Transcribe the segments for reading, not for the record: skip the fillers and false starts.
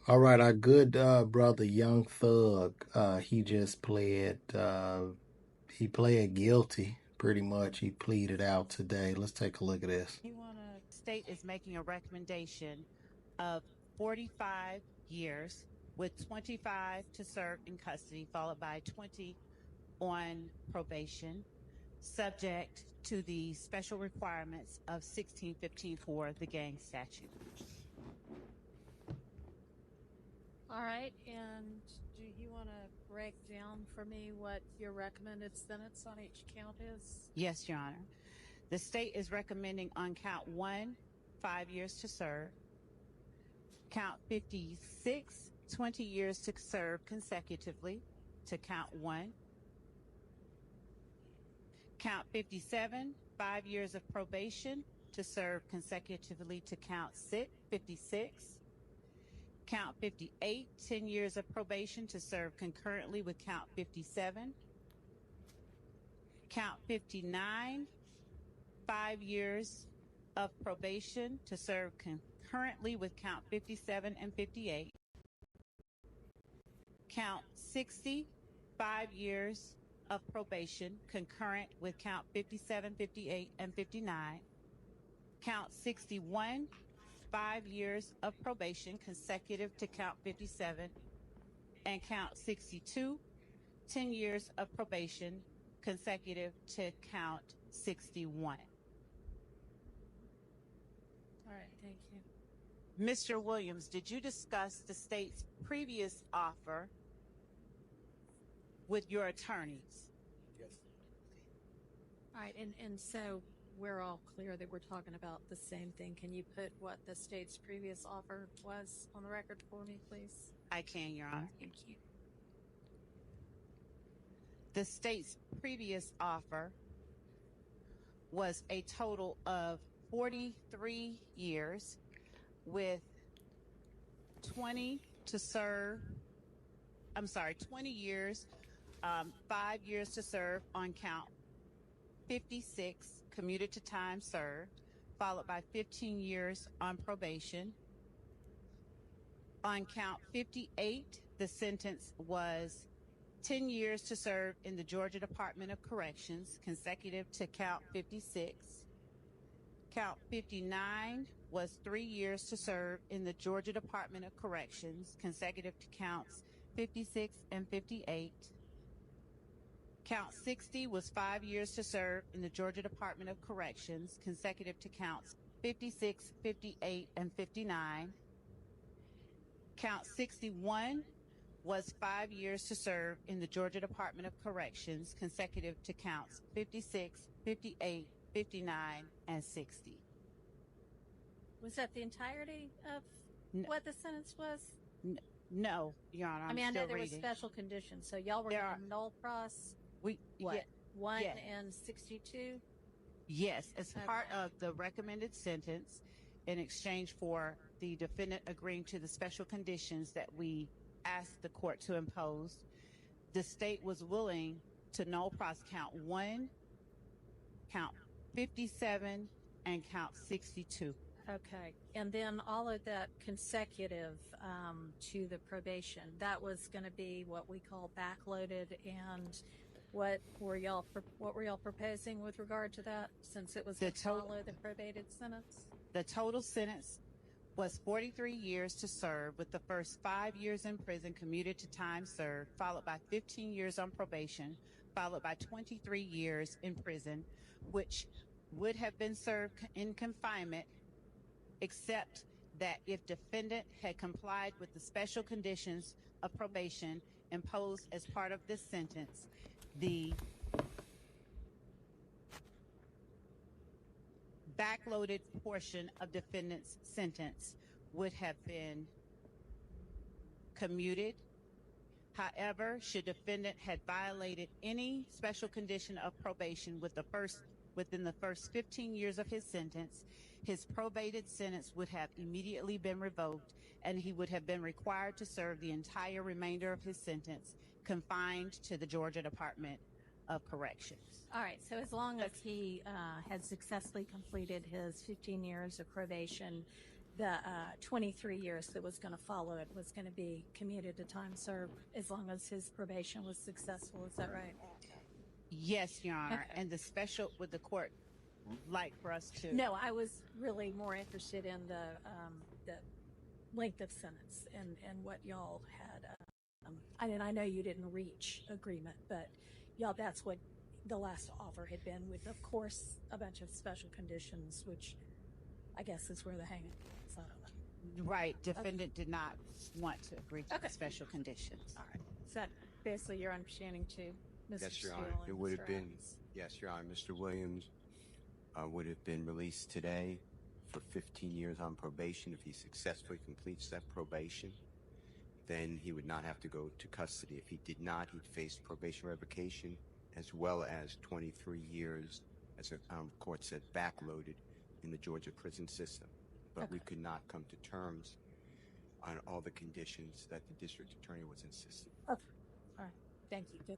All right, our good brother, Young Thug, he just he pled guilty, pretty much. He pleaded out today. Let's take a look at this. State is making a recommendation of 45 years with 25 to serve in custody, followed by 20 on probation, subject to the special requirements of 1615 for the gang statute. All right, and do you want to break down for me what your recommended sentence on each count is? Yes, Your Honor. The state is recommending on count 1, 5 years to serve. Count 56, 20 years to serve consecutively to count 1. Count 57, 5 years of probation to serve consecutively to count 56. Count 58, 10 years of probation to serve concurrently with count 57. Count 59, 5 years of probation to serve concurrently with count 57 and 58. Count 60, 5 years of probation concurrent with count 57, 58, and 59. Count 61, 5 years of probation consecutive to count 57. And count 62, 10 years of probation consecutive to count 61. All right, thank you. Mr. Williams, did you discuss the state's previous offer with your attorneys? Yes. All right, and so we're all clear that we're talking about the same thing. Can you put what the state's previous offer was on the record for me, please? I can, Your Honor. Thank you. The state's previous offer was a total of 43 years with 20 years, 5 years to serve on count 56, commuted to time served, followed by 15 years on probation. On count 58, the sentence was 10 years to serve in the Georgia Department of Corrections, consecutive to count 56. Count 59 was 3 years to serve in the Georgia Department of Corrections, consecutive to counts 56 and 58. Count 60 was 5 years to serve in the Georgia Department of Corrections, consecutive to counts 56, 58, and 59. Count 61 was 5 years to serve in the Georgia Department of Corrections, consecutive to counts 56, 58, 59, and 60. Was that the entirety of what the sentence was? No, Your Honor. I mean, I know there were reading. special conditions, so y'all were going to null pros what? 1 and 62? Yes, as part of the recommended sentence, in exchange for the defendant agreeing to the special conditions that we asked the court to impose, the state was willing to null pros count 1, count 57, and count 62. Okay, and then all of that consecutive to the probation, that was going to be what we call backloaded. And what were y'all proposing with regard to that, since it was to follow the probated sentence? The total sentence was 43 years to serve, with the first 5 years in prison commuted to time served, followed by 15 years on probation, followed by 23 years in prison, which would have been served in confinement, except that if defendant had complied with the special conditions of probation imposed as part of this sentence, the backloaded portion of defendant's sentence would have been commuted. However, should defendant had violated any special condition of probation within the first 15 years of his sentence, his probated sentence would have immediately been revoked, and he would have been required to serve the entire remainder of his sentence confined to the Georgia Department of Corrections. All right, so as long as he had successfully completed his 15 years of probation, the 23 years that was going to follow it was going to be commuted to time served as long as his probation was successful. Is that right? Yes, Your Honor. Okay. And would the court like for us to? No, I was really more interested in the length of sentence and what y'all had. I know you didn't reach agreement, but y'all, that's what the last offer had been, with, of course, a bunch of special conditions, which I guess is where the hang is. I don't know. Right. Defendant did not want to agree to the special conditions. All right. Is that basically your understanding too, Mr. Yes, Your Steele Honor. and It would Mr. have been, Adams? yes, Your Honor. Mr. Williams would have been released today for 15 years on probation. If he successfully completes that probation, then he would not have to go to custody. If he did not, he'd face probation revocation as well as 23 years, as the court said, backloaded in the Georgia prison system. But we could not come to terms on all the conditions that the district attorney was insisting. Okay. All right. Thank you. Good.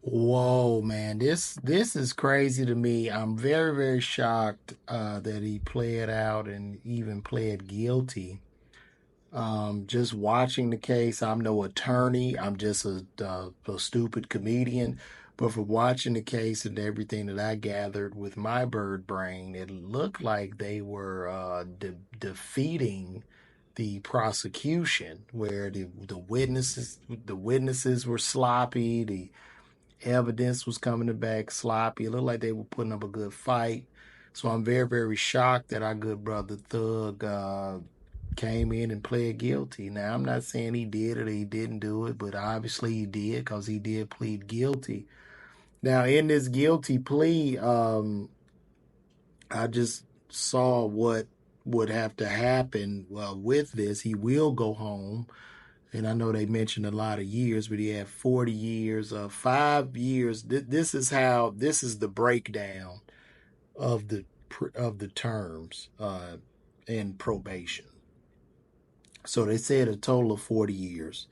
Whoa, man, this is crazy to me. I'm very, very shocked that he pled out and even pled guilty. Just watching the case, I'm no attorney. I'm just a stupid comedian. But for watching the case and everything that I gathered with my bird brain, it looked like they were defeating the prosecution, where the witnesses were sloppy, the evidence was coming back sloppy. It looked like they were putting up a good fight. So I'm very, very shocked that our good brother Thug came in and pled guilty. Now, I'm not saying he did it or he didn't do it, but obviously he did, because he did plead guilty. Now, in this guilty plea, I just saw what would have to happen with this. He will go home. And I know they mentioned a lot of years, but he had 40 years, 5 years. This is the breakdown of the terms in probation. So they said a total of 40 years.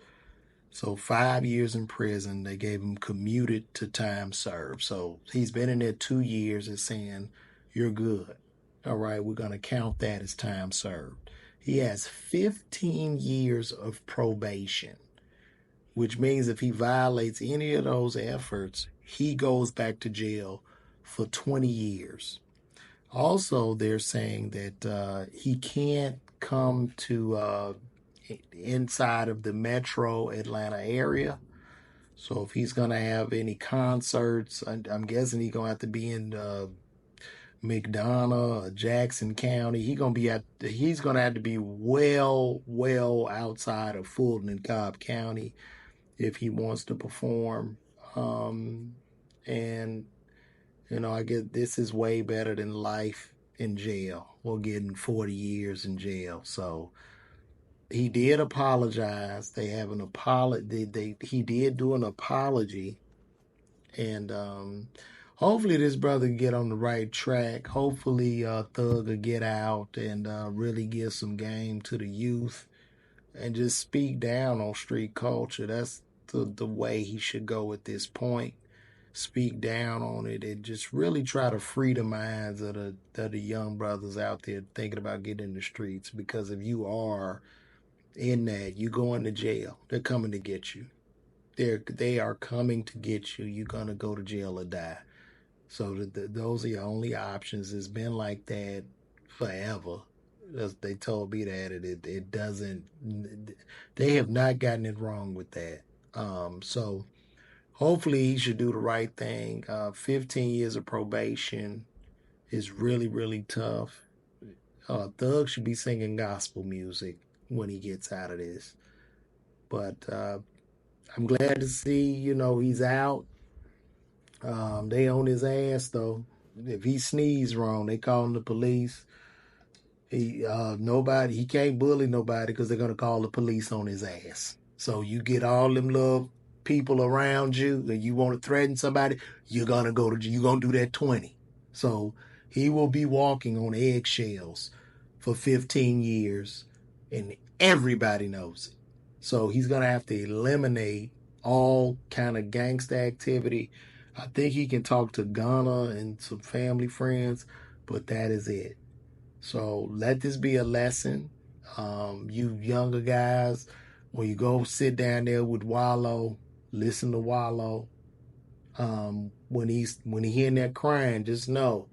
So 5 years in prison. They gave him commuted to time served. So he's been in there 2 years. It's saying, you're good. All right, we're going to count that as time served. He has 15 years of probation, which means if he violates any of those efforts, he goes back to jail for 20 years. Also, they're saying that he can't come to inside of the metro Atlanta area. So if he's going to have any concerts, I'm guessing he's going to have to be in McDonough or Jackson County. He's going to have to be well outside of Fulton and Cobb County if he wants to perform. And I guess this is way better than life in jail or getting 40 years in jail. So he did apologize. They have an apology. He did do an apology, and hopefully this brother can get on the right track. Hopefully Thug will get out and really give some game to the youth and just speak down on street culture. That's the way he should go at this point. Speak down on it and just really try to free the minds of the young brothers out there thinking about getting in the streets. Because if you are in that, you going to jail. They're coming to get you. They are coming to get you. You're going to go to jail or die. So those are your only options. It's been like that forever. They told me that it doesn't. They have not gotten it wrong with that. So hopefully he should do the right thing. 15 years of probation is really, really tough. Thug should be singing gospel music when he gets out of this. But I'm glad to see, he's out. They on his ass, though. If he sneezes wrong, they calling the police. He can't bully nobody because they're gonna call the police on his ass. So you get all them little people around you and you want to threaten somebody, you're gonna do that 20. So he will be walking on eggshells for 15 years, and everybody knows it. So he's gonna have to eliminate all kind of gangster activity. I think he can talk to Ghana and some family friends, but that is it. So let this be a lesson. You younger guys, when you go sit down there with Wallow, listen to Wallow. When he hearing that crying, just know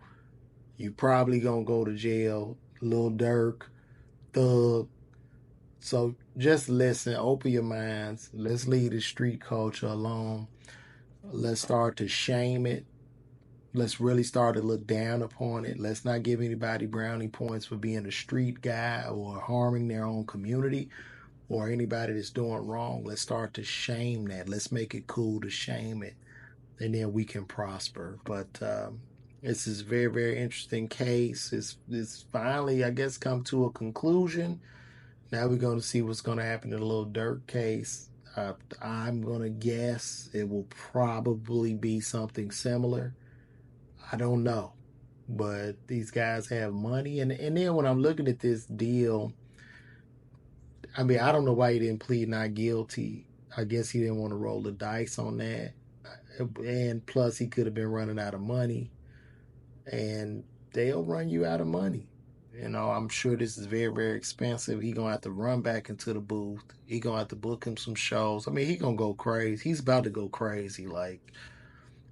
you probably gonna go to jail. Lil Durk, Thug. So just listen, open your minds. Let's leave the street culture alone. Let's start to shame it. Let's really start to look down upon it. Let's not give anybody brownie points for being a street guy or harming their own community or anybody that's doing wrong. Let's start to shame that. Let's make it cool to shame it, and then we can prosper. But this is a very, very interesting case. It's finally, I guess, come to a conclusion. Now we're going to see what's going to happen in the Lil Durk case. I'm going to guess it will probably be something similar. I don't know. But these guys have money. And then when I'm looking at this deal, I mean, I don't know why he didn't plead not guilty. I guess he didn't want to roll the dice on that. And plus, he could have been running out of money. And they'll run you out of money. You know, I'm sure this is very, very expensive. He gonna have to run back into the booth. He gonna have to book him some shows. I mean, he gonna go crazy. He's about to go crazy, like.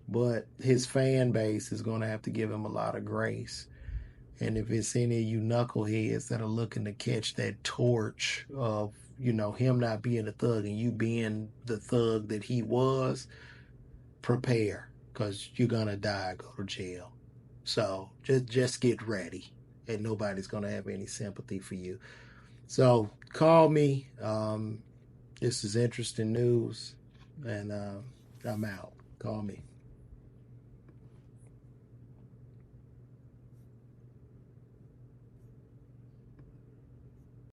But his fan base is gonna have to give him a lot of grace. And if it's any of you knuckleheads that are looking to catch that torch of, you know, him not being a thug and you being the thug that he was, prepare, because you're gonna die, go to jail. So just get ready, and nobody's gonna have any sympathy for you. So call me. This is interesting news, and I'm out. Call me.